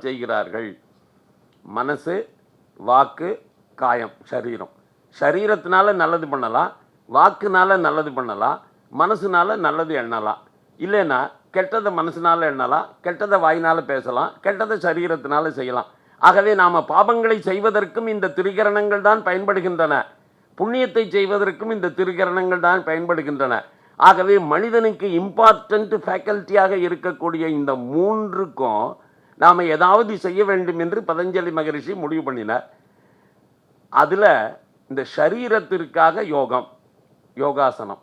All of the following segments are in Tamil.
செய்கிறார்கள். மனசு, வாக்கு, காயம், சரீரம். சரீரத்தினால நல்லது பண்ணலாம், வாக்குனால நல்லது பண்ணலாம், மனசுனால நல்லது எண்ணலாம். இல்லைன்னா கெட்டதை மனசுனால எண்ணலாம், கெட்டதை வாயினால் பேசலாம், கெட்டதை சரீரத்தினால செய்யலாம். ஆகவே நாம் பாபங்களை செய்வதற்கும் இந்த திரிகரணங்கள் தான் பயன்படுகின்றன, புண்ணியத்தை செய்வதற்கும் இந்த திரிகரணங்கள் தான் பயன்படுகின்றன. ஆகவே மனிதனுக்கு இம்பார்ட்டன்ட் ஃபேக்கல்ட்டியாக இருக்கக்கூடிய இந்த மூன்றுக்கும் நாம் ஏதாவது செய்ய வேண்டும் என்று பதஞ்சலி மகரிஷி முடிவு பண்ணினார். அதில் இந்த சரீரத்திற்காக யோகம், யோகாசனம்.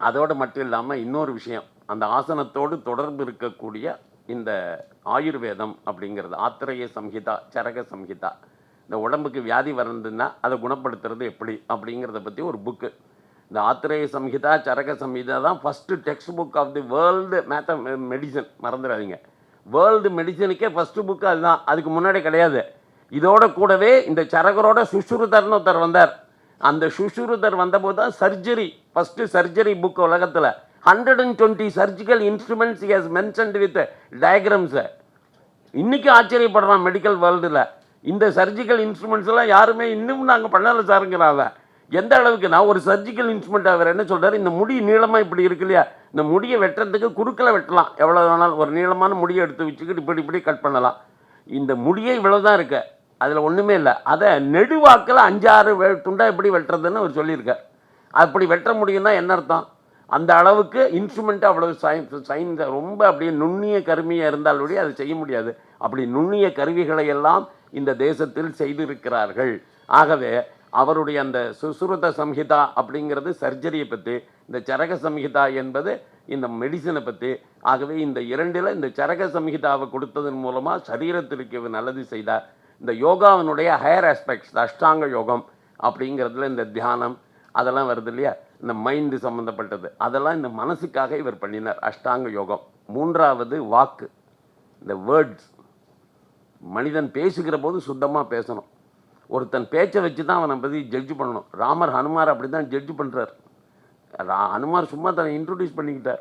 அதோடு மட்டும் இல்லாமல் இன்னொரு விஷயம், அந்த ஆசனத்தோடு தொடர்பு இருக்கக்கூடிய இந்த ஆயுர்வேதம் அப்படிங்கிறது, ஆத்திரேய சம்ஹிதா, சரக சம்ஹிதா. இந்த உடம்புக்கு வியாதி வரதுன்னா அதை குணப்படுத்துறது எப்படி அப்படிங்கிறத பற்றி ஒரு புக்கு. இந்த ஆத்திரேய சம்ஹிதா, சரக சம்ஹிதா தான் first text book of the world medicine. மறந்துடாதீங்க, வேர்ல்டு மெடிசனுக்கே ஃபஸ்ட்டு புக்கு அதுதான், அதுக்கு முன்னாடி கிடையாது. இதோட கூடவே இந்த சரகரோட சுஷ்ருதர்னு ஒருத்தர் வந்தார். அந்த சுஷ்ருதர் வந்தபோது தான் சர்ஜரி, ஃபஸ்ட்டு சர்ஜரி புக் உலகத்தில். 120 surgical instruments he has mentioned with டயக்ராம்ஸை. இன்றைக்கி ஆச்சரியப்படுறான் மெடிக்கல் வேர்ல்டில். இந்த சர்ஜிக்கல் இன்ஸ்ட்ருமெண்ட்ஸ் எல்லாம் யாருமே இன்னும் நாங்கள் பண்ணலை சாருங்கிறாங்க. எந்த அளவுக்கு நான் ஒரு சர்ஜிக்கல் இன்ஸ்ட்ருமெண்ட் அவர் என்ன சொல்கிறார், இந்த முடி நீளமாக இப்படி இருக்கு இல்லையா, இந்த முடியை வெட்டுறதுக்கு குறுக்கில் வெட்டலாம், எவ்வளோ வேணாலும் ஒரு நீளமான முடியை எடுத்து வச்சுக்கிட்டு இப்படி கட் பண்ணலாம். இந்த முடியே இவ்வளோ தான் இருக்கு, அதில் ஒன்றுமே இல்லை. அதை நெடுவாக்கில் 5-6 துண்டாக எப்படி வெட்டுறதுன்னு அவர் சொல்லியிருக்கார். அப்படி வெட்ட முடியும்னா என்ன அர்த்தம்? அந்த அளவுக்கு இன்ஸ்ட்ருமெண்ட்டு அவ்வளவு சயின்ஸ் ரொம்ப அப்படியே நுண்ணிய கருவியாக இருந்தாலுடைய அதை செய்ய முடியாது. அப்படி நுண்ணிய கருவிகளை எல்லாம் இந்த தேசத்தில் செய்திருக்கிறார்கள். ஆகவே அவருடைய அந்த சுசுருத சம்ஹிதா அப்படிங்கிறது சர்ஜரியை பற்றி, இந்த சரக சம்ஹிதா என்பது இந்த மெடிசனை பற்றி. ஆகவே இந்த இரண்டில் இந்த சரக சம்ஹிதாவை கொடுத்ததன் மூலமாக சரீரத்திற்கு நல்லது செய்தார். இந்த யோகாவினுடைய ஹையர் ஆஸ்பெக்ட்ஸ், அஷ்டாங்க யோகம் அப்படிங்கிறதுல இந்த தியானம் அதெல்லாம் வருது இல்லையா, இந்த மைண்டு சம்மந்தப்பட்டது, அதெல்லாம் இந்த மனசுக்காக இவர் பண்ணினார், அஷ்டாங்க யோகம். மூன்றாவது வாக்கு, இந்த வேர்ட்ஸ். மனிதன் பேசுகிற போது சுத்தமாக பேசணும். ஒருத்தன் பேச்சை வச்சு தான் அவனை பற்றி ஜட்ஜ் பண்ணணும். ராமர் ஹனுமார் அப்படி தான் ஜட்ஜ் பண்ணுறார். ஹனுமார் சும்மா தன்னை இன்ட்ரடியூஸ் பண்ணிக்கிட்டார்.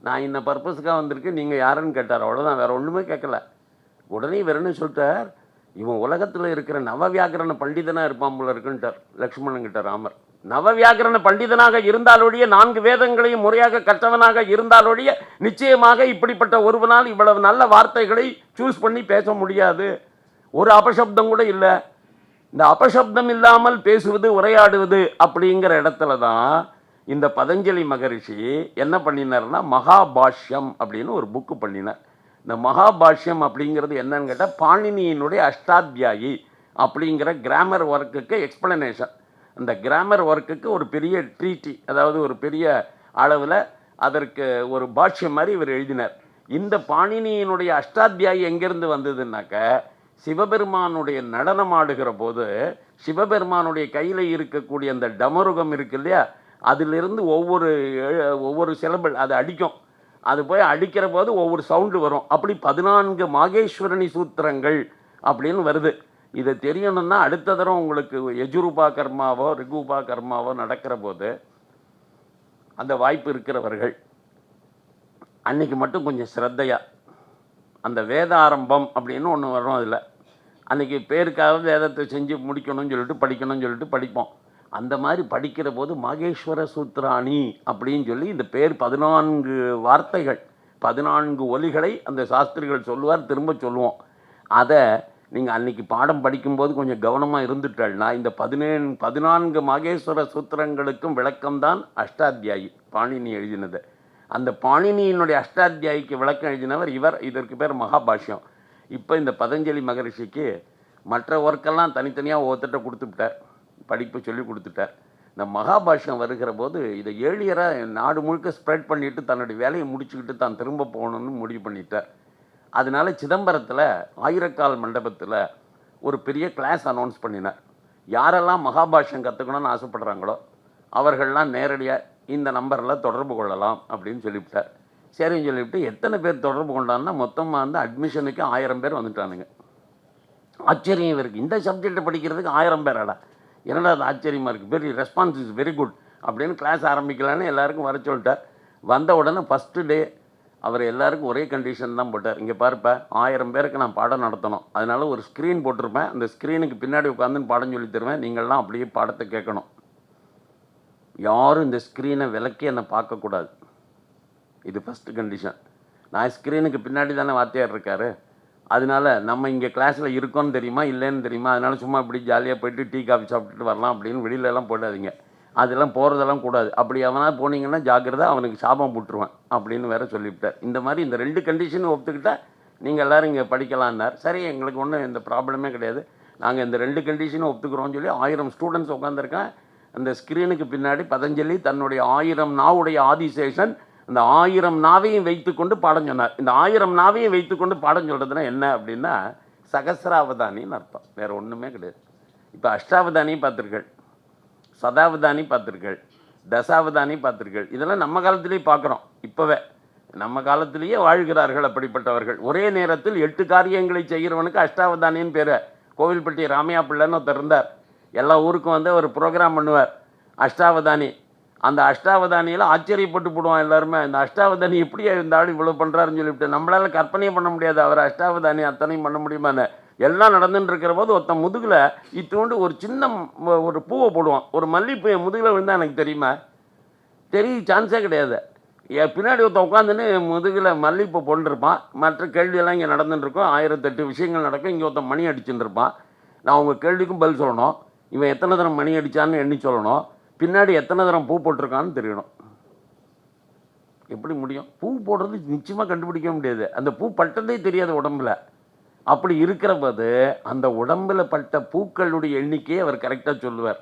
நான் இந்த பர்பஸுக்காக வந்திருக்கேன், நீங்கள் யாருன்னு கேட்டார், அவ்வளோதான், வேறு ஒன்றுமே கேட்கல. உடனே வேறு என்ன சொல்லிட்டார், இவன் உலகத்தில் இருக்கிற நவவியாக்கரண பண்டிதனாக இருப்பான் போல இருக்குன்ட்டார் லக்ஷ்மணன்கிட்ட ராமர். நவவியாக்கரண பண்டிதனாக இருந்தாலொழிய, 4 வேதங்களையும் முறையாக கற்றவனாக இருந்தாலொழிய நிச்சயமாக இப்படிப்பட்ட ஒருவனால் இவ்வளவு நல்ல வார்த்தைகளை சூஸ் பண்ணி பேச முடியாது. ஒரு அபசப்தம் கூட இல்லை. இந்த அபசப்தம் இல்லாமல் பேசுவது, உரையாடுவது அப்படிங்கிற இடத்துல தான் இந்த பதஞ்சலி மகரிஷி என்ன பண்ணினார்னா மகாபாஷ்யம் அப்படின்னு ஒரு புக்கு பண்ணினார். இந்த மகாபாஷ்யம் அப்படிங்கிறது என்னன்னு கேட்டால், பாணினியினுடைய அஷ்டாத்தியாயி அப்படிங்கிற கிராமர் ஒர்க்குக்கு எக்ஸ்பிளனேஷன். அந்த கிராமர் ஒர்க்குக்கு ஒரு பெரிய ட்ரீட்டி, அதாவது ஒரு பெரிய அளவில் அதற்கு ஒரு பாஷ்யம் மாதிரி இவர் எழுதினார். இந்த பாணினியினுடைய அஷ்டாத்தியாயி எங்கேருந்து வந்ததுன்னாக்க, சிவபெருமானுடைய நடனம் ஆடுகிற போது சிவபெருமானுடைய கையில் இருக்கக்கூடிய அந்த டமருகம் இருக்கு இல்லையா, அதிலிருந்து ஒவ்வொரு சிலபிள் அது அடிக்கும். அது போய் அடிக்கிற போது ஒவ்வொரு சவுண்டு வரும். அப்படி 14 மாகேஸ்வரணி சூத்திரங்கள் அப்படின்னு வருது. இதை தெரியணும்னா அடுத்த தரம் உங்களுக்கு யஜுரூபா கர்மாவோ ரிகுபா கர்மாவோ நடக்கிற போது அந்த வாய்ப்பு இருக்கிறவர்கள் அன்னைக்கு மட்டும் கொஞ்சம் ஸ்ரத்தையாக அந்த வேத ஆரம்பம் அப்படின்னு ஒன்று வரும். அதில் அன்றைக்கி பேருக்காக வேதத்தை செஞ்சு முடிக்கணும்னு சொல்லிட்டு படிக்கணும்னு சொல்லிட்டு படிப்போம். அந்த மாதிரி படிக்கிற போது மாகேஸ்வர சூத்ராணி அப்படின்னு சொல்லி இந்த பேர் 14 வார்த்தைகள், 14 ஒலிகளை அந்த சாஸ்திரிகள் சொல்லுவார், திரும்ப சொல்லுவோம். அதை நீங்கள் அன்றைக்கி பாடம் படிக்கும்போது கொஞ்சம் கவனமாக இருந்துட்டாள்னா இந்த 14 மாகேஸ்வர சூத்திரங்களுக்கும் விளக்கம்தான் அஷ்டாத்தியாயி, பாணினி எழுதினது. அந்த பாணினியினுடைய அஷ்டாத்தியாயிக்கு விளக்கம் எழுதினவர் இவர். இதற்கு பேர் மகாபாஷ்யம். இப்போ இந்த பதஞ்சலி மகரிஷிக்கு மற்ற ஒர்க்கெல்லாம் தனித்தனியாக ஒருத்தட்ட கொடுத்துட்டார், படிப்பு சொல்லி கொடுத்துட்டார். இந்த மகாபாஷ்யம் வருகிற போது இதை ஏழியராக நாடு முழுக்க ஸ்ப்ரெட் பண்ணிவிட்டு தன்னுடைய வேலையை முடிச்சுக்கிட்டு தான் திரும்ப போகணுன்னு முடிவு பண்ணிட்டார். அதனால சிதம்பரத்தில் ஆயிரக்கால் மண்டபத்தில் ஒரு பெரிய கிளாஸ் அனௌன்ஸ் பண்ணினார். யாரெல்லாம் மகாபாஷ்யம் கற்றுக்கணும்னு ஆசைப்படுறாங்களோ அவர்கள்லாம் நேரடியாக இந்த நம்பரில் தொடர்பு கொள்ளலாம் அப்படின்னு சொல்லிவிட்டார். சரின்னு சொல்லிவிட்டு எத்தனை பேர் தொடர்பு கொண்டான்னா மொத்தமாக வந்து அட்மிஷனுக்கு 1000 பேர் வந்துட்டானுங்க. ஆச்சரியம் இருக்குது, இந்த சப்ஜெக்டை படிக்கிறதுக்கு 1000 பேராடா, என்னடா அது ஆச்சரியமாக இருக்குது, very response is very good அப்படின்னு கிளாஸ் ஆரம்பிக்கலான்னு எல்லாருக்கும் வர சொல்லிட்டார். வந்த உடனே ஃபஸ்ட்டு டே அவர் எல்லாருக்கும் ஒரே கண்டிஷன் தான் போட்டார். இங்கே பாருப்ப, 1000 பேருக்கு நான் பாடம் நடத்தணும், அதனால ஒரு ஸ்க்ரீன் போட்டிருப்பேன், அந்த ஸ்க்ரீனுக்கு பின்னாடி உட்காந்து பாடம் சொல்லி தருவேன், நீங்கள்லாம் அப்படியே பாடத்தை கேட்கணும், யாரும் இந்த ஸ்க்ரீனை விலக்கி என்னை பார்க்கக்கூடாது. இது ஃபஸ்ட்டு கண்டிஷன். நான் ஸ்க்ரீனுக்கு பின்னாடி தானே வாத்தியார் இருக்கார், அதனால நம்ம இங்கே கிளாஸில் இருக்கோன்னு தெரியுமா இல்லைன்னு தெரியுமா, அதனால சும்மா இப்படி ஜாலியாக போயிட்டு டீ காஃபி சாப்பிட்டுட்டு வரலாம் அப்படின்னு வெளியிலலாம் போடாதீங்க, அதெல்லாம் போகிறதெல்லாம் கூடாது, அப்படி அவனா போனீங்கன்னா ஜாக்கிரதை, அவனுக்கு சாபம் போட்டுருவான் அப்படின்னு வேற சொல்லிவிட்டார். இந்த மாதிரி இந்த 2 கண்டிஷனும் ஒத்துக்கிட்டால் நீங்கள் எல்லோரும் இங்கே படிக்கலான்னார். சரி, எங்களுக்கு ஒன்றும் எந்த ப்ராப்ளமே கிடையாது, நாங்கள் இந்த 2 கண்டிஷனும் ஒத்துக்கிறோம்னு சொல்லி 1000 ஸ்டூடெண்ட்ஸ் உட்காந்துருக்கேன். அந்த ஸ்க்ரீனுக்கு பின்னாடி பதஞ்சலி தன்னுடைய 1000 நாவுடைய ஆதிசேஷன் அந்த 1000 நாவையும் வைத்துக்கொண்டு பாடம் சொன்னார். இந்த 1000 நாவையும் வைத்துக்கொண்டு பாடம் சொல்கிறதுனா என்ன அப்படின்னா சகசிராவதானின்னு அர்த்தம், வேறு ஒன்றுமே கிடையாது. இப்போ அஷ்டாவதானி பார்த்துருக்கள், சதாவதானி பார்த்துருக்கள், தசாவதானி பார்த்துருக்கள், இதெல்லாம் நம்ம காலத்திலேயே பார்க்குறோம். இப்போவே நம்ம காலத்திலேயே வாழ்கிறார்கள் அப்படிப்பட்டவர்கள். ஒரே நேரத்தில் 8 காரியங்களை செய்கிறவனுக்கு அஷ்டாவதானின்னு பேர். கோவில்பட்டி ராமையா பிள்ளைன்னு ஒருத்தர் இருந்தார், எல்லா ஊருக்கும் வந்து ஒரு ப்ரோக்ராம் பண்ணுவார், அஷ்டாவதானி. அந்த அஷ்டாவதானியில் ஆச்சரியப்பட்டு போடுவான் எல்லாருமே, இந்த அஷ்டாவதானி எப்படியா இந்த ஆள் இவ்வளோ பண்ணுறாருன்னு சொல்லிவிட்டு. நம்மளால் கற்பனையே பண்ண முடியாது அவர் அஷ்டாவதானி அத்தனையும் பண்ண முடியுமான்னு. எல்லாம் நடந்துட்டு இருக்கிற போது ஒருத்தன் முதுகில் இத்தோண்டு ஒரு சின்ன ஒரு பூவை போடுவான், ஒரு மல்லிப்பூ என் முதுகில் விழுந்தால் எனக்கு தெரியுமா, தெரிய சான்ஸே கிடையாது. பின்னாடி ஒருத்தன் உட்காந்துன்னு முதுகில் மல்லிப்பூ போட்டுருப்பான், மற்ற கேள்வியெல்லாம் இங்கே நடந்துட்டுருக்கோம், 1008 விஷயங்கள் நடக்கும், இங்கே ஒருத்தன் மணி அடிச்சுட்டு இருப்பான், நான் உங்கள் கேள்விக்கும் பதில் சொல்லணும், இவன் எத்தனை தரம் மணி அடித்தான்னு எண்ணி சொல்லணும், பின்னாடி எத்தனை தரம் பூ போட்டிருக்கான்னு தெரியணும். எப்படி முடியும்? பூ போடுறது நிச்சயமாக கண்டுபிடிக்க முடியாது, அந்த பூ பட்டதே தெரியாது உடம்புல. அப்படி இருக்கிற போது அந்த உடம்புல பட்ட பூக்களுடைய எண்ணிக்கையை அவர் கரெக்டாக சொல்லுவார்,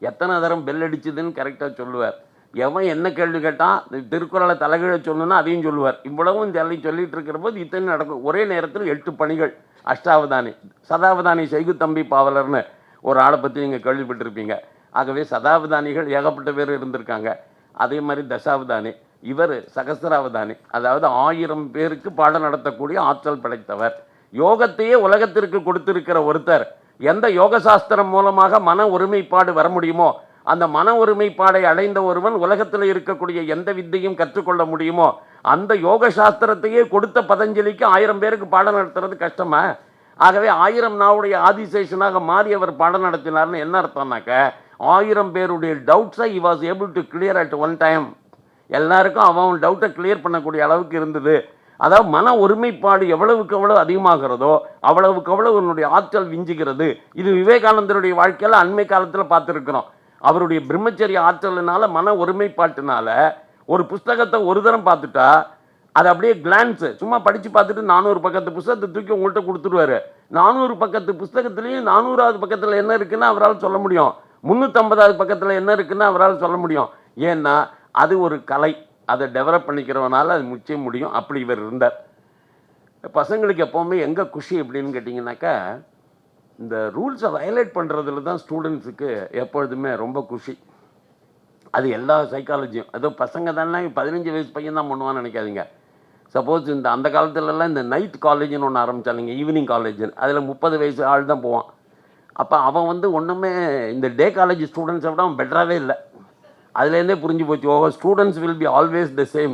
எத்தனை தரம் பெல் அடிச்சதுன்னு கரெக்டாக சொல்லுவார், எவன் என்ன கேள்வி கேட்டான் திருக்குறளை தலைகீழ சொல்லணும்னா அதையும் சொல்லுவார். இவ்வளவும் இதெல்லாம் சொல்லிட்டு இருக்கிற போது இத்தனை நடக்கும். ஒரே நேரத்தில் 8 பணிகள். அஷ்டாவதானி. சதாவதானி செய்குத்தம்பி பாவலர்னு ஒரு ஆளை பற்றி நீங்கள் கேள்விப்பட்டிருப்பீங்க. ஆகவே சதாவதானிகள் ஏகப்பட்ட பேர் இருந்திருக்காங்க. அதே மாதிரி தசாவதானி, இவர் சகசிராவதானி, அதாவது 1000 பேருக்கு பாடம் நடத்தக்கூடிய ஆற்றல் படைத்தவர். யோகத்தையே உலகத்திற்கு கொடுத்திருக்கிற ஒருத்தர் எந்த யோக சாஸ்திரம் மூலமாக மன ஒருமைப்பாடு வர முடியுமோ, அந்த மன ஒருமைப்பாடை அடைந்த ஒருவன் உலகத்தில் இருக்கக்கூடிய எந்த வித்தையும் கற்றுக்கொள்ள முடியுமோ, அந்த யோக சாஸ்திரத்தையே கொடுத்த பதஞ்சலிக்கு 1000 பேருக்கு பாடம் நடத்துறது கஷ்டமா? ஆகவே 1000 நாவுடைய ஆதிசேஷனாக மாறி அவர் பாடம் நடத்தினார்னு என்ன அர்த்தம்னாக்க, 1000 பேருடைய டவுட்ஸை he was able to clear at one time. எல்லாருக்கும் அவன் டவுட்டை கிளியர் பண்ணக்கூடிய அளவுக்கு இருந்தது. அதாவது மன ஒருமைப்பாடு எவ்வளவுக்கு எவ்வளவு அதிகமாகிறதோ அவ்வளவுக்கு அவ்வளவு என்னுடைய ஆற்றல் விஞ்சுகிறது. இது விவேகானந்தருடைய வாழ்க்கையில் அண்மை காலத்தில் பார்த்துருக்கிறோம். அவருடைய பிரம்மச்சரிய ஆற்றலினால மன ஒருமைப்பாட்டினால ஒரு புஸ்தகத்தை ஒரு தரம் பார்த்துட்டா அது அப்படியே கிளான்ஸு சும்மா படித்து பார்த்துட்டு 400 பக்கத்து புஸ்தகத்தை தூக்கி உங்கள்கிட்ட கொடுத்துருவாரு. 400 பக்கத்து புஸ்தகத்துலேயும் 400வது பக்கத்தில் என்ன இருக்குன்னு அவரால் சொல்ல முடியும், 350வது பக்கத்தில் என்ன இருக்குன்னு அவரால் சொல்ல முடியும். ஏன்னா அது ஒரு கலை, அதை டெவலப் பண்ணிக்கிறவனால அது நிச்சயம் முடியும். அப்படி இவர் இருந்தார். பசங்களுக்கு எப்போவுமே எங்கே குஷி அப்படின்னு கேட்டிங்கனாக்கா, இந்த ரூல்ஸை வயலேட் பண்ணுறதுல தான் ஸ்டூடெண்ட்ஸுக்கு எப்பொழுதுமே ரொம்ப குஷி. அது எல்லா சைக்காலஜியும், ஏதோ பசங்க தானே 15 வயசு பையன் தான் பண்ணுவான்னு நினைக்காதீங்க. சப்போஸ் அந்த காலத்துலலாம் இந்த நைட் காலேஜ்னு ஒன்று ஆரம்பித்தானுங்க, ஈவினிங் காலேஜ்னு, அதில் 30 வயசு ஆள் தான் போவான். அப்போ அவன் ஒன்றுமே இந்த டே காலேஜ் ஸ்டூடெண்ட்ஸை விட அவன் பெட்டராகவே இல்லை. அதுலேருந்தே புரிஞ்சு போச்சு, ஓஹோ students will be always the same,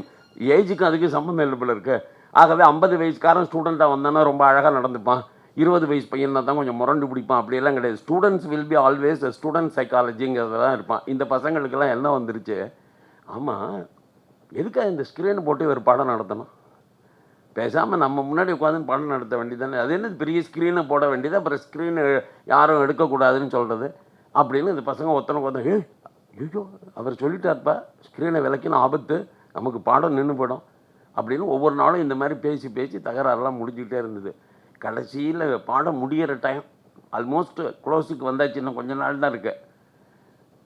ஏஜுக்கும் அதுக்கு சம்பந்தம் இல்லை இருக்குது. ஆகவே 50 வயசுக்காரன் ஸ்டூடெண்ட்டாக வந்தானா ரொம்ப அழகாக நடந்துப்பான், 20 வயசு பையனா தான் கொஞ்சம் முரண்டு பிடிப்பான், அப்படியெல்லாம் கிடையாது. Students will be always student சைக்காலஜிங்கிறதான் இருப்பான். இந்த பசங்களுக்கெல்லாம் என்ன வந்துருச்சு, ஆமாம் எதுக்காக இந்த ஸ்க்ரீனை போட்டு ஒரு பாடம் நடத்தணும், பேசாமல் நம்ம முன்னாடி உட்காந்து பாடம் நடத்த வேண்டியதானே, அது என்ன பெரிய ஸ்க்ரீனை போட வேண்டியது, அப்புறம் ஸ்க்ரீனை யாரும் எடுக்கக்கூடாதுன்னு சொல்கிறது அப்படின்னு இந்த பசங்க ஒருத்தனுக்கு வந்து, ஐயோ அவர் சொல்லிட்டார்ப்பா ஸ்க்ரீனை விளக்கின ஆபத்து, நமக்கு பாடம் நின்று போயிடும் அப்படின்னு ஒவ்வொரு நாளும் இந்த மாதிரி பேசி பேசி தகராறுலாம் முடிஞ்சுக்கிட்டே இருந்தது. கடைசியில் பாடம் முடிகிற டைம் ஆல்மோஸ்ட் க்ளோஸுக்கு வந்தாச்சு, இன்னும் கொஞ்ச நாள் தான் இருக்குது.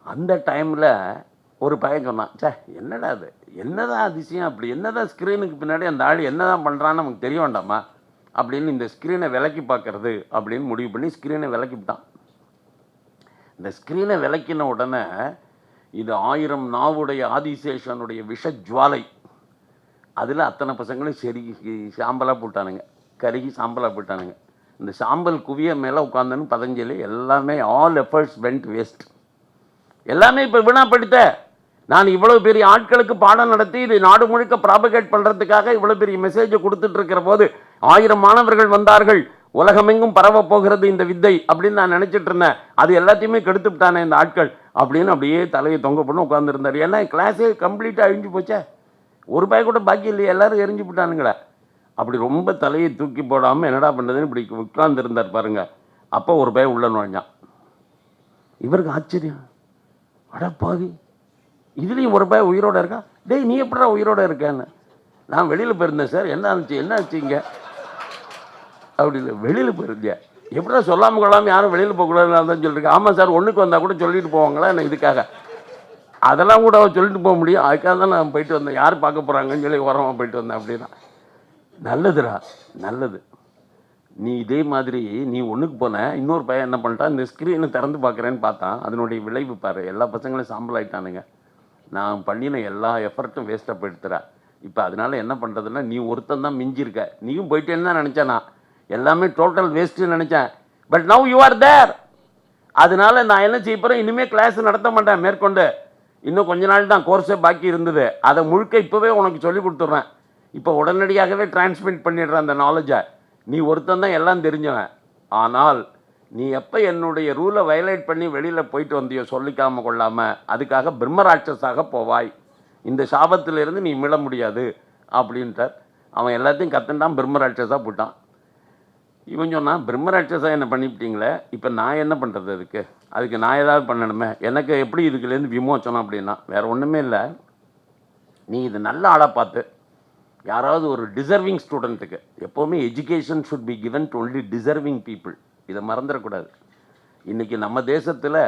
அந்த டைமில் ஒரு பையன் சொன்னான், சே என்னடா அது, என்னதான் அதிசயம், அப்படி என்னதான் ஸ்க்ரீனுக்கு பின்னாடி அந்த ஆள் என்னதான் பண்ணுறான்னு நமக்கு தெரிய வேண்டாமா அப்படின்னு இந்த ஸ்க்ரீனை விலக்கி பார்க்கறது அப்படின்னு முடிவு பண்ணி ஸ்க்ரீனை விலக்கிவிட்டான். இந்த ஸ்க்ரீனை விளக்கின உடனே இது 1000 நாவுடைய ஆதிசேஷனுடைய விஷஜுவாலை, அதில் அத்தனை பசங்களும் சரி சாம்பலாக போட்டானுங்க, கருகி சாம்பலாக போட்டானுங்க. இந்த சாம்பல் குவிய மேலே உட்காந்துன்னு பதஞ்சலி எல்லாமே ஆல் எஃபர்ட்ஸ் வெண்ட் வேஸ்ட், எல்லாமே இப்போ வீணா படித்த நான் இவ்வளவு பெரிய ஆட்களுக்கு பாடம் நடத்தி இது நாடு முழுக்க ப்ராபகேட் பண்றதுக்காக இவ்வளவு பெரிய மெசேஜை கொடுத்துட்டு இருக்கிற போது 1000 மாணவர்கள் வந்தார்கள், உலகமெங்கும் பரவ போகிறது இந்த வித்தை அப்படின்னு நான் நினைச்சிட்டு இருந்தேன். அது எல்லாத்தையுமே கெடுத்து விட்டானே இந்த ஆட்கள் அப்படின்னு அப்படியே தலையை தொங்க பண்ணி உட்காந்துருந்தார். ஏன்னா கிளாஸே கம்ப்ளீட்டாக அழிஞ்சு போச்சே, ஒரு பய கூட பாக்கி இல்லையா, எல்லாரும் எரிஞ்சு விட்டானுங்களே. அப்படி ரொம்ப தலையை தூக்கி போடாமல் என்னடா பண்ணுறதுன்னு இப்படி உட்கார்ந்துருந்தார் பாருங்க. அப்போ ஒரு பய உள்ள நுழைஞ்சான். இவருக்கு ஆச்சரியம், அடப்பாவி இதுலேயும் ஒரு பய உயிரோடு இருக்கா. டேய் நீ எப்படா உயிரோடு இருக்கேன்னு. நான் வெளியில் போயிருந்தேன் சார். என்ன ஆச்சு இங்கே அப்படி இல்லை, வெளியில் போயிருந்தேன். எப்படா சொல்லாமல் கொள்ளாமல் யாரும் வெளியில் போகக்கூடாதுன்னு தான் சொல்லியிருக்கேன். ஆமாம் சார், ஒன்றுக்கு வந்தால் கூட சொல்லிட்டு போவாங்களா என்ன இதுக்காக? அதெல்லாம் கூட சொல்லிட்டு போக முடியும். அதுக்காக தான் நான் போயிட்டு வந்தேன். யார் பார்க்க போகிறாங்கன்னு சொல்லி ஓரமாக போயிட்டு வந்தேன். அப்படின்னா நல்லதுடா, நல்லது. நீ இதே மாதிரி நீ ஒன்றுக்கு போன, இன்னொரு பையன் என்ன பண்ணிட்டான், இந்த ஸ்க்ரீனை திறந்து பார்க்குறேன்னு பார்த்தான். அதனுடைய விளைவு பாரு, எல்லா பசங்களும் சாம்பல் ஆகிட்டானுங்க. நான் பண்ணின எல்லா எஃபர்ட்டும் வேஸ்ட்டாக போயிடுத்துறா. இப்போ அதனால் என்ன பண்ணுறதுன்னா, நீ ஒருத்தன் தான் மிஞ்சிருக்க. நீயும் போயிட்டேன்னு தான் நினச்சேன். நான் எல்லாமே டோட்டல் வேஸ்ட்டுன்னு நினச்சேன். But now you are there. அதனால நான் என்ன செய்ய போகிறேன், இனிமேல் கிளாஸ் நடத்த மாட்டேன் மேற்கொண்டு. இன்னும் கொஞ்ச நாள் தான் கோர்ஸே பாக்கி இருந்தது. அதை முழுக்க இப்போவே உனக்கு சொல்லி கொடுத்துட்றேன். இப்போ உடனடியாகவே டிரான்ஸ்மிட் பண்ணிடுறேன் அந்த நாலேஜை. நீ ஒருத்தன் தான் எல்லாம் தெரிஞ்சவன். ஆனால் நீ எப்போ என்னுடைய ரூலை வயலேட் பண்ணி வெளியில் போயிட்டு வந்தியோ சொல்லிக்காமல் கொள்ளாமல், அதுக்காக பிரம்மராட்சஸாக போவாய். இந்த சாபத்திலிருந்து நீ மீள முடியாது அப்படின்ட்டார். அவன் எல்லாத்தையும் கத்துட்டான், பிரம்மராட்சஸாக போட்டான். இவன் சொன்னான், பிரம்மராட்சஸா என்ன பண்ணிவிட்டீங்களே, இப்போ நான் என்ன பண்ணுறது? அதுக்கு நான் ஏதாவது பண்ணணுமே, எனக்கு எப்படி இதுக்குலேருந்து விமோச்சனம் அப்படின்னா, வேறு ஒன்றுமே இல்லை. நீ இது நல்ல ஆளாக பார்த்து யாராவது ஒரு டிசர்விங் ஸ்டூடெண்ட்டுக்கு, எப்போவுமே education should be given to only deserving people. இதை மறந்துடக்கூடாது. இன்றைக்கி நம்ம தேசத்தில்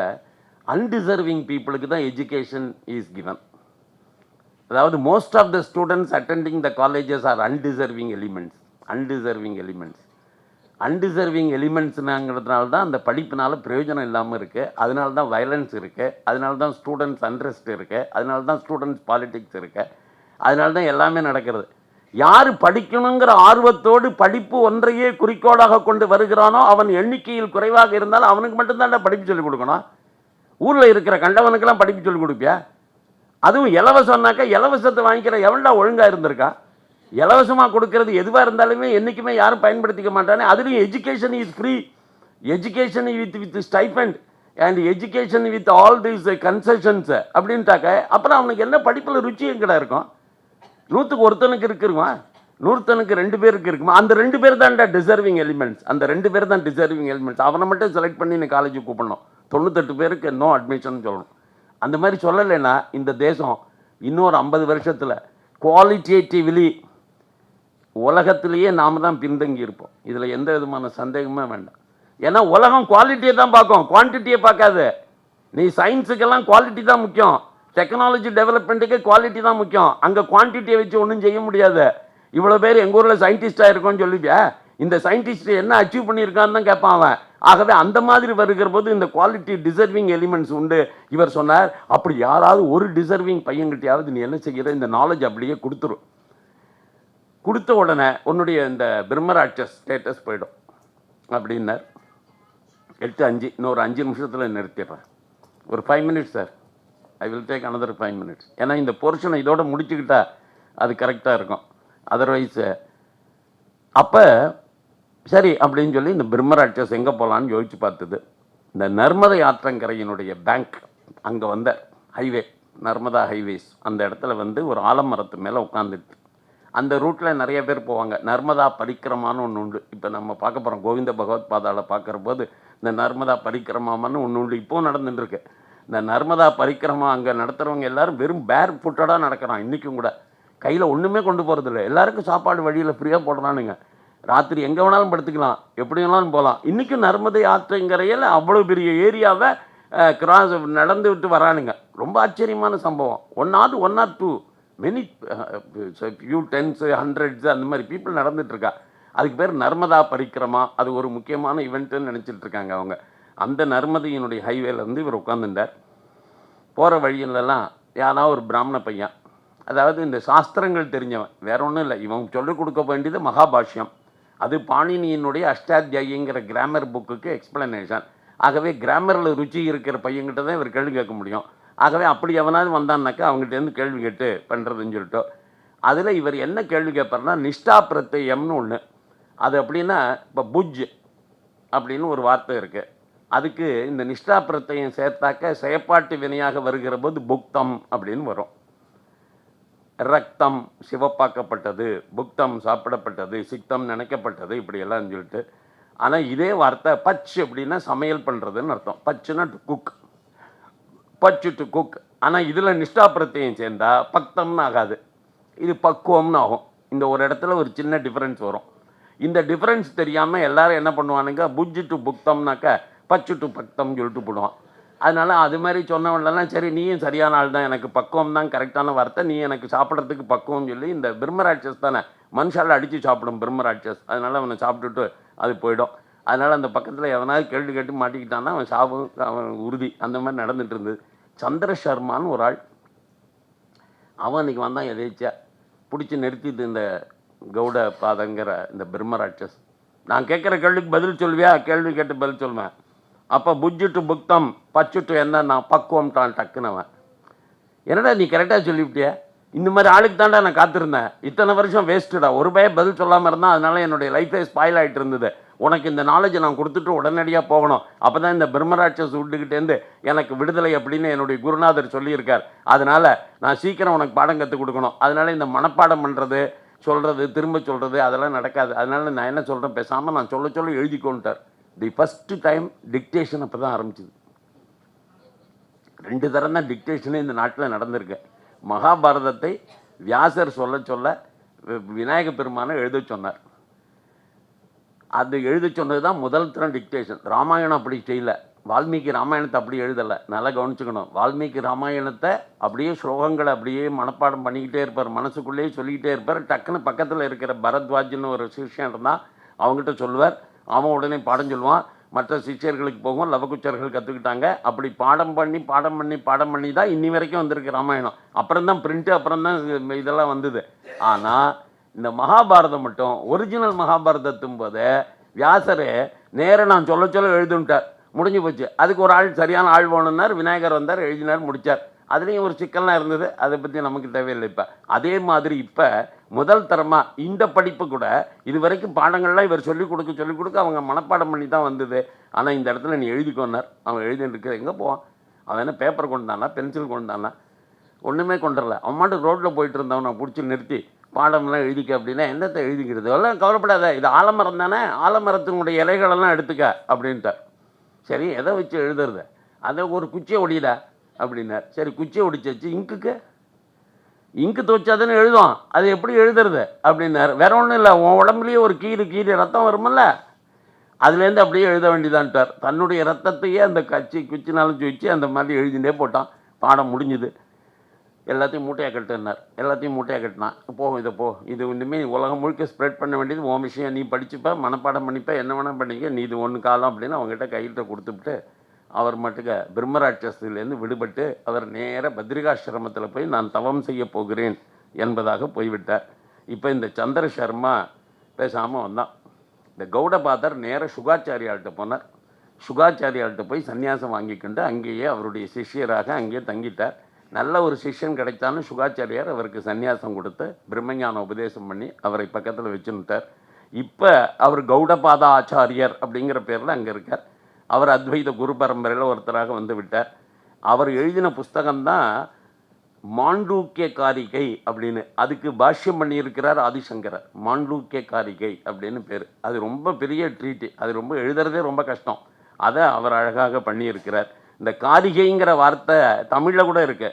அன்டிசர்விங் பீப்புளுக்கு தான் எஜுகேஷன் இஸ் கிவன். அதாவது most of the students attending the colleges are undeserving elements. Undeserving எலிமெண்ட்ஸ்னாங்கிறதுனால தான் அந்த படிப்பினால பிரயோஜனம் இல்லாமல் இருக்குது. அதனால தான் வயலன்ஸ் இருக்குது, அதனால தான் ஸ்டூடெண்ட்ஸ் அன்ரெஸ்ட் இருக்குது, அதனால தான் ஸ்டூடெண்ட்ஸ் பாலிடிக்ஸ் இருக்குது, அதனால தான் எல்லாமே நடக்கிறது. யார் படிக்கணுங்கிற ஆர்வத்தோடு படிப்பு ஒன்றையே குறிக்கோளாக கொண்டு வருகிறானோ அவன் எண்ணிக்கையில் குறைவாக இருந்தாலும் அவனுக்கு மட்டும்தான் படிப்பு சொல்லிக் கொடுக்கணும். ஊரில் இருக்கிற கண்டவனுக்கெல்லாம் படிப்பு சொல்லிக் கொடுப்பியா? அதுவும் இலவசம்னாக்கா இலவசத்தை வாங்கிக்கிற எவன்டா ஒழுங்காக இருந்திருக்கா? இலவசமாக கொடுக்கறது எதுவாக இருந்தாலுமே என்றைக்குமே யாரும் பயன்படுத்திக்க மாட்டானே. அதுலேயும் education is free, education with stipend and education with all these concessions அப்படின்ட்டாக்க அப்புறம் அவனுக்கு என்ன படிப்பில் ருச்சி எங்கடா இருக்கும்? 100க்கு ஒருத்தனுக்கு இருக்குமா, 100க்கு 2 பேருக்கு இருக்குமா? அந்த 2 பேர் தான்டா டிசர்விங் எலிமெண்ட்ஸ். அந்த 2 பேர் தான் டிசர்விங் எலிமெண்ட்ஸ். அவனை மட்டும் செலக்ட் பண்ணி நீ காலேஜுக்கு கூப்பிடணும். 98 பேருக்கு நோ அட்மிஷன் சொல்லணும். அந்த மாதிரி சொல்லலைன்னா இந்த தேசம் இன்னொரு 50 வருஷத்தில் குவாலிட்டேட்டிவ்லி உலகத்திலேயே நாம் தான் பின்தங்கி இருப்போம். இதில் எந்த விதமான சந்தேகமே வேண்டாம். ஏன்னா உலகம் குவாலிட்டியை தான் பார்க்கும், குவான்டிட்டியை பார்க்காது. நீ சயின்ஸுக்கெல்லாம் குவாலிட்டி தான் முக்கியம், டெக்னாலஜி டெவலப்மெண்ட்டுக்கு குவாலிட்டி தான் முக்கியம். அங்கே குவான்டிட்டியை வச்சு ஒன்றும் செய்ய முடியாது. இவ்வளோ பேர் எங்கள் ஊரில் சயின்டிஸ்டாக இருக்கோன்னு சொல்லிவியா, இந்த சயின்டிஸ்ட் என்ன அச்சீவ் பண்ணியிருக்கான்னு தான் கேட்பான் அவன். ஆகவே அந்த மாதிரி வருகிற போது இந்த குவாலிட்டி டிசர்விங் எலிமெண்ட்ஸ் உண்டு. இவர் சொன்னார், அப்படி யாராவது ஒரு டிசர்விங் பையன்கிட்டையாவது நீ என்ன செய்கிற, இந்த நாலேஜ் அப்படியே கொடுத்துரும். கொடுத்த உடனே உன்னுடைய இந்த பிரம்மராட்சஸ் ஸ்டேட்டஸ் போயிடும் அப்படின்னார். 8:05 இன்னொரு 5 நிமிஷத்தில் நிறுத்திடுறேன். ஒரு 5 minutes sir, I will take another 5 minutes. ஏன்னா இந்த போர்ஷனை இதோட முடிச்சுக்கிட்டா அது கரெக்டாக இருக்கும். அதர்வைஸ் அப்போ சரி அப்படின்னு சொல்லி இந்த பிரம்மராட்சஸ் எங்கே போகலான்னு யோசிச்சு பார்த்தது. இந்த நர்மதை ஆற்றங்கரையினுடைய பேங்க் அங்கே வந்த ஹைவே, நர்மதா ஹைவேஸ், அந்த இடத்துல ஒரு ஆலமரத்து மேலே உட்காந்துட்டு அந்த ரூட்டில் நிறைய பேர் போவாங்க. நர்மதா பரிக்கிரமான்னு ஒன்று உண்டு. இப்போ நம்ம பார்க்க போகிறோம் கோவிந்த பகவத் பாதாவில் பார்க்குற போது இந்த நர்மதா பரிக்கிரமான்னு ஒன்று உண்டு, இப்போவும் நடந்துட்டுருக்கு. இந்த நர்மதா பரிக்கிரமா அங்கே நடத்துகிறவங்க எல்லோரும் வெறும் பேர் ஃபுட்டடாக நடக்கிறான். இன்றைக்கும் கூட கையில் ஒன்றுமே கொண்டு போகிறதில்ல. எல்லாருக்கும் சாப்பாடு வழியில் ஃப்ரீயாக போடுறானுங்க. ராத்திரி எங்கே வேணாலும் படுத்துக்கலாம், எப்படி வேணாலும் போகலாம். இன்றைக்கும் நர்மதை ஆற்றங்கரையில் அவ்வளோ பெரிய ஏரியாவை கிராஸ் நடந்து விட்டு வரானுங்க. ரொம்ப ஆச்சரியமான சம்பவம். One or two many few tens hundreds அந்த மாதிரி பீப்புள் நடந்துகிட்ருக்கா. அதுக்கு பேர் நர்மதா பரிக்கிரமா. அது ஒரு முக்கியமான இவெண்ட்டுன்னு நினச்சிட்டு இருக்காங்க அவங்க. அந்த நர்மதையினுடைய ஹைவேலேருந்து இவர் உட்காந்துட்டார். போகிற வழியிலலாம் யாராவது ஒரு பிராமண பையன், அதாவது இந்த சாஸ்திரங்கள் தெரிஞ்சவன், வேற ஒன்றும் இல்லை, இவன் சொல்லிக் கொடுக்க வேண்டியது மகாபாஷ்யம். அது பாணினியினுடைய அஷ்டாத்தியாயிங்கிற கிராமர் புக்குக்கு எக்ஸ்பிளனேஷன். ஆகவே கிராமரில் ருச்சி இருக்கிற பையன்கிட்ட தான் இவர் கேள்வி கேட்க முடியும். ஆகவே அப்படி எவனாவது வந்தான்னாக்கா அவங்ககிட்டேருந்து கேள்வி கேட்டு பண்ணுறதுன்னு சொல்லிட்டு அதில் இவர் என்ன கேள்வி கேட்பார்னா நிஷ்டா பிரத்யம்னு ஒன்று. அது அப்படின்னா இப்போ புஜ் அப்படின்னு ஒரு வார்த்தை இருக்குது. அதுக்கு இந்த நிஷ்டா பிரத்யம் சேர்த்தாக்க செயற்பாட்டு வினையாக வருகிற போது புக்தம் அப்படின்னு வரும். ரத்தம் சிவப்பாக்கப்பட்டது, புக்தம் சாப்பிடப்பட்டது, சிக்தம் நினைக்கப்பட்டது, இப்படியெல்லாம் சொல்லிட்டு. ஆனால் இதே வார்த்தை பச் அப்படின்னா சமையல் பண்ணுறதுன்னு அர்த்தம். பச்சுன்னா to cook, Bachu to cook. ஆனால் இதில் நிஷ்டா பிரத்யம் சேர்ந்தா பக்தம்னு ஆகாது, இது பக்குவம்னு ஆகும். இந்த ஒரு இடத்துல ஒரு சின்ன டிஃப்ரென்ஸ் வரும். இந்த டிஃப்ரென்ஸ் தெரியாமல் எல்லாரும் என்ன பண்ணுவானுங்க, புஜ்ஜு டு புக்தம்னாக்க பச்சு டு பக்தம்னு சொல்லிட்டு போடுவான். அதனால் அது மாதிரி சொன்னவன்லாம் சரி நீயும் சரியான ஆள் தான், எனக்கு பக்குவம் தான் கரெக்டான வார்த்தை, நீ எனக்கு சாப்பிட்றதுக்கு பக்குவம் சொல்லி இந்த பிரம்மராட்சஸ் தானே மனுஷால் அடித்து சாப்பிடும் பிரம்மராட்சஸ். அதனால் அவனை சாப்பிட்டுட்டு அது போயிடும். அதனால் அந்த பக்கத்தில் எவனாவது கேள்வி கேட்டு மாட்டிக்கிட்டான்னா அவன் சாபம் அவன் உறுதி. அந்த மாதிரி நடந்துட்டு இருந்தது. சந்திர சர்மான்னு ஒரு ஆள், அவன் அன்றைக்கி வந்தான் எதேச்சா பிடிச்சி நிறுத்திட்டு இந்த கௌட பாதங்கிற இந்த பிரம்மராட்சஸ். நான் கேட்குற கேள்விக்கு பதில் சொல்வியா, கேள்வி கேட்டு பதில் சொல்லுவேன். அப்போ புஜ்ஜு டு புக்தம் பச்சு டு என்ன நான் பக்குவம்ட்டான் டக்குனவன். என்னடா நீ கரெக்டாக சொல்லிவிட்டிய, இந்த மாதிரி ஆளுக்கு தாண்டா நான் காத்திருந்தேன், இத்தனை வருஷம் வேஸ்ட்டுடா, ஒரு பையன் பதில் சொல்லாமல் இருந்தால் அதனால என்னுடைய லைஃபே ஸ்பாயில் ஆகிட்டு இருந்தது. உனக்கு இந்த நாலேஜை நான் கொடுத்துட்டு உடனடியாக போகணும், அப்போ தான் இந்த பிரம்மராட்சஸ் விட்டுக்கிட்டேருந்து எனக்கு விடுதலை அப்படின்னு என்னுடைய குருநாதர் சொல்லியிருக்கார். அதனால் நான் சீக்கிரம் உனக்கு பாடம் கற்றுக் கொடுக்கணும். அதனால் இந்த மனப்பாடம் பண்ணுறது சொல்கிறது திரும்ப சொல்கிறது அதெல்லாம் நடக்காது. அதனால் நான் என்ன சொல்கிறேன், பேசாமல் நான் சொல்ல எழுதிக்கொண்டார். தி ஃபஸ்ட்டு டைம் டிக்டேஷன் அப்போ தான் ஆரம்பிச்சிது. 2 தரம் தான் டிக்டேஷனே இந்த நாட்டில் நடந்திருக்கு. மகாபாரதத்தை வியாசர் சொல்ல விநாயக பெருமானை எழுத சொன்னார். அது எழுத சொன்னது தான் முதல் தரம் டிக்டேஷன். ராமாயணம் அப்படி செய்யல, வால்மீகி ராமாயணத்தை அப்படி எழுதலை. நல்லா கவனிச்சுக்கணும். வால்மீகி ராமாயணத்தை அப்படியே ஸ்லோகங்களை அப்படியே மனப்பாடம் பண்ணிக்கிட்டே இருப்பார், மனசுக்குள்ளேயே சொல்லிக்கிட்டே இருப்பார். டக்குன்னு பக்கத்தில் இருக்கிற பரத்வாஜ்னு ஒரு சிஷ்யன் இருந்தால் அவங்ககிட்ட சொல்லுவார், அவன் உடனே பாடம் சொல்லுவான். மற்ற சிஷ்யர்களுக்கு போகும், லவகுச்சர்கள் கற்றுக்கிட்டாங்க. அப்படி பாடம் பண்ணி தான் இன்னி வரைக்கும் வந்திருக்கு ராமாயணம். அப்புறம் தான் பிரிண்ட்டு, அப்புறம் தான் இதெல்லாம் வந்தது. ஆனால் இந்த மகாபாரதம் மட்டும் ஒரிஜினல் மகாபாரதத்தும் போது வியாசரே நேராக நான் சொல்ல எழுதுன்ட்டார், முடிஞ்சு போச்சு. அதுக்கு ஒரு ஆள் சரியான ஆள் வேணும்னார், விநாயகர் வந்தார், எழுதினார், முடித்தார். அதுலேயும் ஒரு சிக்கல்லாம் இருந்தது, அதை பற்றி நமக்கு தேவையில்லை. இப்போ அதே மாதிரி இப்போ முதல் தரமாக இந்த படிப்பு கூட இது வரைக்கும் பாடங்கள்லாம் இவர் சொல்லிக் கொடுக்க அவங்க மனப்பாடம் பண்ணி தான் வந்தது. ஆனால் இந்த இடத்துல நீ எழுதிக்கோன்னார். அவன் எழுதிட்டு இருக்கிற எங்கே போவான், அவன் என்ன பேப்பர் கொண்டானா பென்சில் கொண்டானா, ஒன்றுமே கொண்டுடல. அவன் மாட்டு ரோட்டில் போயிட்டு இருந்தவன் நான் பிடிச்சி நிறுத்தி பாடம்லாம் எழுதிக்க அப்படின்னா என்னத்தை எழுதிக்கிறது, எல்லாம் கவலைப்படாத, இது ஆலமரம் தானே, ஆலமரத்தினுடைய இலைகளெல்லாம் எடுத்துக்க அப்படின்ட்டார். சரி எதை வச்சு எழுதுறது, அதை ஒரு குச்சியை ஒடிடா அப்படின்னார். சரி குச்சியை ஒடிச்சாச்சு, இங்கு துவச்சாதானே எழுதுவான், அது எப்படி எழுதுறது அப்படின்னார். வேற ஒன்றும் இல்லை, உன் உடம்புலேயே ஒரு கீறி ரத்தம் வருமில்ல, அதுலேருந்து அப்படியே எழுத வேண்டியதான்ட்டார். தன்னுடைய ரத்தத்தையே அந்த குச்சினாலும் வச்சு அந்த மாதிரி எழுதிட்டே போட்டான். பாடம் முடிஞ்சுது. எல்லாத்தையும் மூட்டையாக கட்டுனார். எல்லாத்தையும் மூட்டையாக கட்டினான். இது இனிமேல் உலகம் முழுக்க ஸ்ப்ரெட் பண்ண வேண்டியது உன் விஷயம், நீ படிச்சுப்ப, மனப்பாடம் பண்ணிப்ப, என்ன வேணால் பண்ணிக்க, நீ இது ஒன்று காலம் அப்படின்னு அவங்ககிட்ட கையிட்ட கொடுத்துவிட்டு அவர் மட்டுக்க பிரம்மராட்சஸிலேருந்து விடுபட்டு அவர் நேராக பத்ரிகாசிரமத்தில் போய் நான் தவம் செய்ய போகிறேன் என்பதாக போய்விட்டார். இப்போ இந்த சந்திர சர்மா பேசாமல் வந்தான். இந்த கௌடபாதர் நேராக சுகாச்சாரியாள்கிட்ட போனார். சுகாச்சாரியாள்கிட்ட போய் சன்னியாசம் வாங்கிக்கிண்டு அங்கேயே அவருடைய சிஷ்யராக அங்கேயே தங்கிட்டார். நல்ல ஒரு சிஷ்யன் கிடைத்தாலும் சுகாச்சாரியார் அவருக்கு சன்னியாசம் கொடுத்து பிரம்மஞான உபதேசம் பண்ணி அவரை பக்கத்தில் வச்சுட்டார். இப்போ அவர் கௌடபாத ஆச்சாரியர் அப்படிங்கிற பேரில் அங்கே இருக்கார். அவர் அத்வைத குரு பரம்பரையில் ஒருத்தராக வந்து விட்டார். அவர் எழுதின புஸ்தகம்தான் மாண்டூக்கிய காரிகை அப்படின்னு, அதுக்கு பாஷ்யம் பண்ணியிருக்கிறார் ஆதிசங்கரர். மாண்டூக்கிய காரிகை அப்படின்னு பேர். அது ரொம்ப பெரிய ட்ரீட்டு, அது ரொம்ப எழுதுறதே ரொம்ப கஷ்டம். அதை அவர் அழகாக பண்ணியிருக்கிறார். இந்த காரிகைங்கிற வார்த்தை தமிழில் கூட இருக்கு.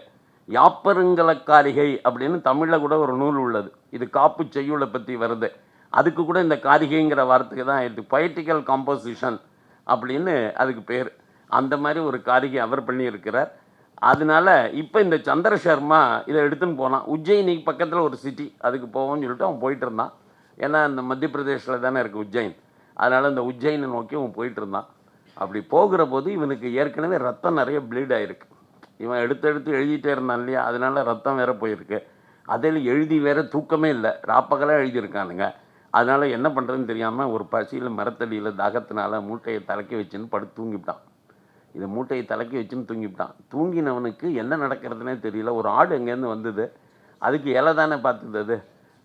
யாப்பருங்கல காரிகை அப்படின்னு தமிழில் கூட ஒரு நூல் உள்ளது. இது காப்பு செய்யுளை பற்றி வருது. அதுக்கு கூட இந்த காரிகைங்கிற வார்த்தைக்கு தான் இது பொய்டிக்கல் காம்போசிஷன் அப்படின்னு அதுக்கு பேர். அந்த மாதிரி ஒரு காரிகை அவர் பண்ணியிருக்கிறார். அதனால இப்போ இந்த சந்திர சர்மா இதை எடுத்துன்னு போனான். உஜ்ஜயினிக்கு பக்கத்தில் ஒரு சிட்டி, அதுக்கு போவோம்னு சொல்லிட்டு அவன் போயிட்டு இருந்தான். ஏன்னா இந்த மத்திய பிரதேசில் தானே இருக்குது உஜ்ஜயின். அதனால் இந்த உஜ்ஜயினை நோக்கி அவன் போயிட்டு இருந்தான். அப்படி போகிற போது இவனுக்கு ஏற்கனவே ரத்தம் நிறைய ப்ளீட் ஆகிருக்கு. இவன் எடுத்து எழுதிட்டே இருந்தான் இல்லையா, அதனால ரத்தம் வேற போயிருக்கு. அதில் எழுதி வேற தூக்கமே இல்லை, ராப்பகலாக எழுதியிருக்கானுங்க. அதனால் என்ன பண்ணுறதுன்னு தெரியாமல் ஒரு பசியில் மரத்தடியில் தாகத்தினால மூட்டையை தலைக்கி வச்சுன்னு படுத்து தூங்கிவிட்டான். இதை மூட்டையை தலைக்கி வச்சுன்னு தூங்கிவிட்டான். தூங்கினவனுக்கு என்ன நடக்கிறதுனே தெரியல. ஒரு ஆடு எங்கேருந்து வந்தது, அதுக்கு இலை தானே பார்த்துது,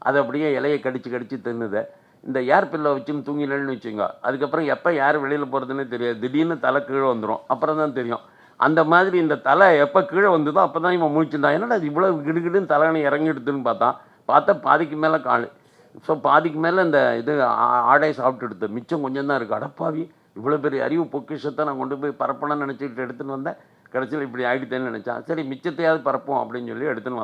அது அப்படியே இலையை கடிச்சு கடிச்சு தின்னுது. இந்த ஏர் பில்லை வச்சுன்னு தூங்கினேன்னு வச்சுங்க, அதுக்கப்புறம் எப்போ யார் வெளியில் போகிறதுனே தெரியாது. திடீர்னு தலை கீழே வந்துடும், அப்புறம் தான் தெரியும். அந்த மாதிரி இந்த தலை எப்போ கீழே வந்ததோ அப்போ தான் இவன் முழிச்சுட்டான். என்னடா அது இவ்வளோ கிடுகிடுன்னு தலைவனை இறங்கிடுதுன்னு பார்த்தா பாதிக்கு மேலே கால். ஸோ பாதிக்கு மேலே இந்த இது ஆடை சாப்பிட்டு எடுத்து மிச்சம் கொஞ்சம் தான் இருக்குது. அடப்பாவி, இவ்வளோ பெரிய அறிவு பொக்கிஷத்தை நான் கொண்டு போய் பரப்பணும்னு நினச்சிக்கிட்டு எடுத்துன்னு வந்தேன். கடைசியில் இப்படி ஆகிடுத்தேன்னு நினச்சான். சரி மிச்சத்தையாவது பரப்போம் அப்படின்னு சொல்லி எடுத்துன்னு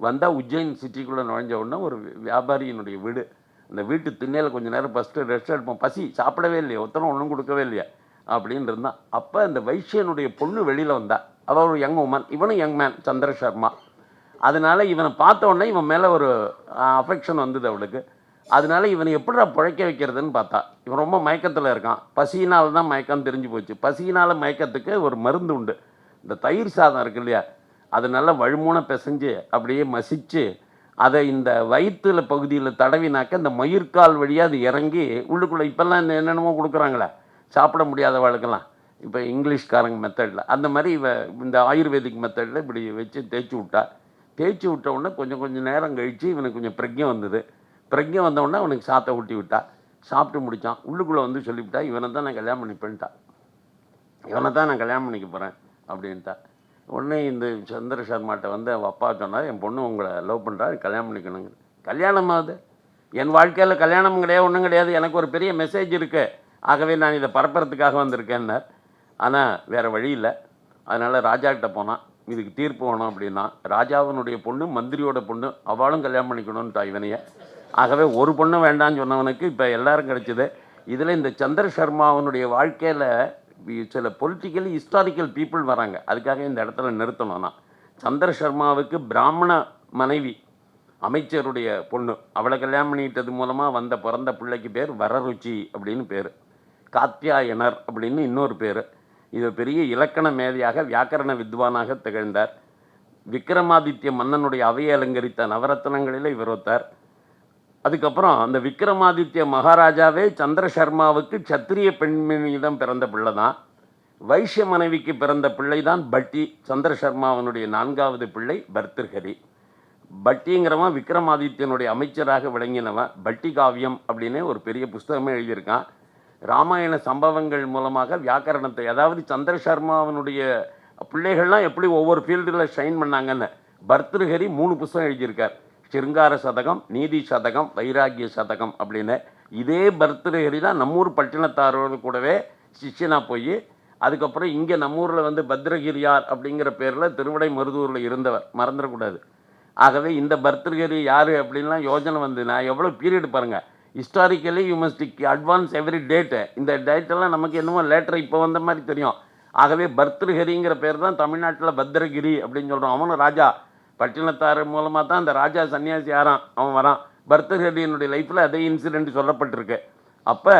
வந்தால் உஜ்ஜைன் சிட்டிக்குள்ளே நுழைஞ்ச உடனே ஒரு வியாபாரியினுடைய வீடு. அந்த வீட்டு திண்ணையில் கொஞ்சம் நேரம் ஃபஸ்ட்டு ரெஸ்ட் எடுப்போம். பசி, சாப்பிடவே இல்லையா, ஒருத்தரும் ஒன்றும் கொடுக்கவே இல்லையா அப்படின்னு இருந்தான். அப்போ அந்த வைஷ்யனுடைய பொண்ணு வெளியில் வந்தா. அவள் ஒரு யங் உமன், இவனும் யங் மேன், சந்திர சர்மா. அதனால இவனை பார்த்த உடனே இவன் மேலே ஒரு அஃபெக்ஷன் வந்தது அவளுக்கு. அதனால இவனை எப்படிடா பிழைக்க வைக்கிறதுன்னு பார்த்தா. இவன் ரொம்ப மயக்கத்தில் இருக்கான். பசியினால் தான் மயக்கம் தெரிஞ்சு போச்சு. பசியினால் மயக்கத்துக்கு ஒரு மருந்து உண்டு. இந்த தயிர் சாதம் இருக்கு இல்லையா, அது நல்லா வழுமூனை பிசைஞ்சு அப்படியே மசிச்சு அதை இந்த வயிற்றுல பகுதியில் தடவினாக்க இந்த மயிர்கால் வழியாக அது இறங்கி உள்ளுக்குள்ளே. இப்போல்லாம் இந்த என்னென்னமோ கொடுக்குறாங்களே சாப்பிட முடியாதவளுக்கெல்லாம், இப்போ இங்கிலீஷ்காரங்க மெத்தடில், அந்த மாதிரி இந்த ஆயுர்வேதிக் மெத்தடில் இப்படி வச்சு தேய்ச்சி விட்ட உடனே கொஞ்சம் நேரம் கழித்து இவனுக்கு கொஞ்சம் பிரக்ஞம் வந்தது. பிரக்ஞம் வந்தவுடனே அவனுக்கு சாத்தை ஊட்டி விட்டா. சாப்பிட்டு முடித்தான். உள்ளுக்குள்ளே வந்து சொல்லிவிட்டா, இவனை தான் நான் கல்யாணம் பண்ணிப்பேன்ட்டா, இவனை தான் நான் கல்யாணம் பண்ணிக்க போகிறேன் அப்படின்ட்டா. உடனே இந்த சந்திர சர்மாட்ட வந்து அவள் அப்பா சொன்னார், என் பொண்ணு உங்களை லவ் பண்ணுறா, கல்யாணம் பண்ணிக்கணுங்க. கல்யாணமாவது என் வாழ்க்கையில் கல்யாணம் கிடையாது, ஒன்றும் கிடையாது, எனக்கு ஒரு பெரிய மெசேஜ் இருக்குது, ஆகவே நான் இதை பரப்புறதுக்காக வந்திருக்கேன்னார். ஆனால் வேறு வழி இல்லை. அதனால் ராஜாக்கிட்ட போனான், இதுக்கு தீர்ப்பு வேணும் அப்படின்னா. ராஜாவினுடைய பொண்ணு மந்திரியோட பொண்ணு, அவளும் கல்யாணம் பண்ணிக்கணும்ட்டா இவனைய. ஆகவே ஒரு பொண்ணு வேண்டான்னு சொன்னவனுக்கு இப்போ எல்லாரும் கிடைச்சிது. இதில் இந்த சந்திர சர்மாவனுடைய வாழ்க்கையில் சில பொலிட்டிக்கலி ஹிஸ்டாரிக்கல் பீப்புள் வராங்க. அதுக்காக இந்த இடத்துல நிறுத்தணும்னா, சந்திர சர்மாவுக்கு பிராமண மனைவி, அமைச்சருடைய பொண்ணு, அவளை கல்யாணம் பண்ணிக்கிட்டது மூலமாக பிறந்த பிள்ளைக்கு பேர் வரருச்சி அப்படின்னு பேர். காத்தியாயனர் அப்படின்னு இன்னொரு பேர். இது பெரிய இலக்கண மேதையாக வியாக்கரண வித்வானாக திகழ்ந்தார். விக்ரமாதித்ய மன்னனுடைய அவையை அலங்கரித்த நவரத்னங்களில் இவர் ஒருத்தர். அதுக்கப்புறம் அந்த விக்ரமாதித்ய மகாராஜாவே சந்திர சர்மாவுக்கு சத்திரிய பெண்மணியிடம் பிறந்த பிள்ளை தான். வைஷ்ய மனைவிக்கு பிறந்த பிள்ளை தான் பட்டி. சந்திர சர்மாவனுடைய 4வது பிள்ளை பர்திருஹரி. பட்டிங்கிறவன் விக்ரமாதித்யனுடைய அமைச்சராக விளங்கினவன். பட்டி காவியம் அப்படின்னு ஒரு பெரிய புஸ்தகமே எழுதியிருக்கான். ராமாயண சம்பவங்கள் மூலமாக வியாக்கரணத்தை, அதாவது சந்திர சர்மாவனுடைய பிள்ளைகள்லாம் எப்படி ஒவ்வொரு ஃபீல்டில் ஷைன் பண்ணாங்கன்னு பர்திருஹரி 3 புஸ்தகம் எழுதியிருக்கார். சிருங்கார சதகம், நீதி சதகம், வைராகிய சதகம் அப்படின்னு. இதே பர்திருஹரி தான் நம்மூர் பட்டினத்தாரோடு கூடவே சிஷ்யனாக போய் அதுக்கப்புறம் இங்கே நம்மூரில் வந்து பத்ரகிரியார் அப்படிங்கிற பேரில் திருவிடை மருதூரில் இருந்தவர், மறந்துடக்கூடாது. ஆகவே இந்த பர்திருஹரி யார் அப்படின்லாம் யோஜனை வந்து, நான் எவ்வளோ பீரியட் பாருங்கள். Historically you must advance every date. இந்த டேட்டெல்லாம் நமக்கு என்னமோ லேட்டர் இப்போ வந்த மாதிரி தெரியும். ஆகவே பர்திருஹரிங்கிற பேர் தான் தமிழ்நாட்டில் பத்ரகிரி அப்படின்னு சொல்கிறோம். அவனும் ராஜா, பட்டினத்தார் மூலமாக தான் அந்த ராஜா சன்னியாசி யாரான் அவன் வரான். பர்திருஹரியினுடைய லைஃப்பில் அதே இன்சிடெண்ட் சொல்லப்பட்டிருக்கு. அப்போ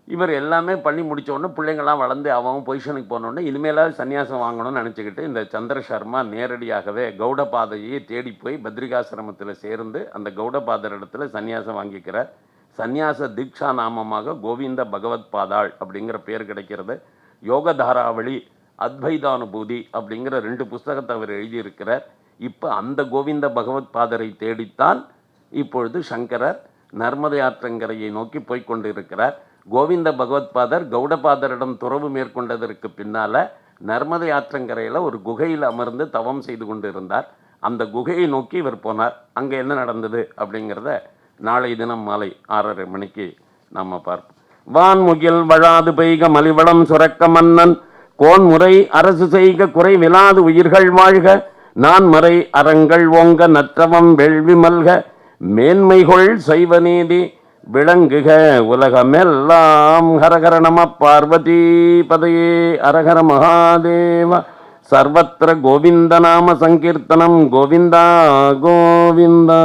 இவர் எல்லாமே பண்ணி முடித்த உடனே பிள்ளைங்கள்லாம் வளர்ந்து அவன் பொசிஷனுக்கு போனோடனே இனிமேலாவது சன்னியாசம் வாங்கணும்னு நினச்சிக்கிட்டு இந்த சந்திர சர்மா நேரடியாகவே கௌடபாதையை தேடி போய் பத்ரிகாசிரமத்தில் சேர்ந்து அந்த கௌடபாதர் இடத்துல சன்னியாசம் வாங்கிக்கிறார். சன்னியாச தீக்ஷா நாமமாக கோவிந்த பகவத் பாதாள் அப்படிங்கிற பேர் கிடைக்கிறது. யோகதாராவளி, அத்வைதானுபூதி அப்படிங்கிற 2 புஸ்தகத்தை அவர் எழுதியிருக்கிறார். இப்போ அந்த கோவிந்த பகவத் பாதரை தேடித்தான் இப்பொழுது சங்கரர் நர்மதை ஆற்றங்கரையை நோக்கி போய்கொண்டு இருக்கிறார். கோவிந்த பகவத் பாதர் கௌடபாதரிடம் துறவு மேற்கொண்டதற்கு பின்னால் நர்மதை ஆற்றங்கரையில் ஒரு குகையில் அமர்ந்து தவம் செய்து கொண்டு இருந்தார். அந்த குகையை நோக்கி இவர் போனார். அங்கே என்ன நடந்தது அப்படிங்கிறத நாளை தினம் மாலை 6:30 மணிக்கு நாம் பார்ப்போம். வான்முகில் வழாது பெய்க மலிவளம் சுரக்க மன்னன் கோன்முறை அரசு செய்க குறை விலாது உயிர்கள் வாழ்க நான்மறை அறங்கள் ஓங்க நற்றவம் வேள்வி மல்க மேன்மைகொள் சைவ நீதி விளங்குக உலகமெல்லாம். ஹரஹர நம பார்வதி பதையே. ஹரஹர மகாதேவ. சர்வத்திர கோவிந்த நாம சங்கீர்த்தனம். கோவிந்தா கோவிந்தா.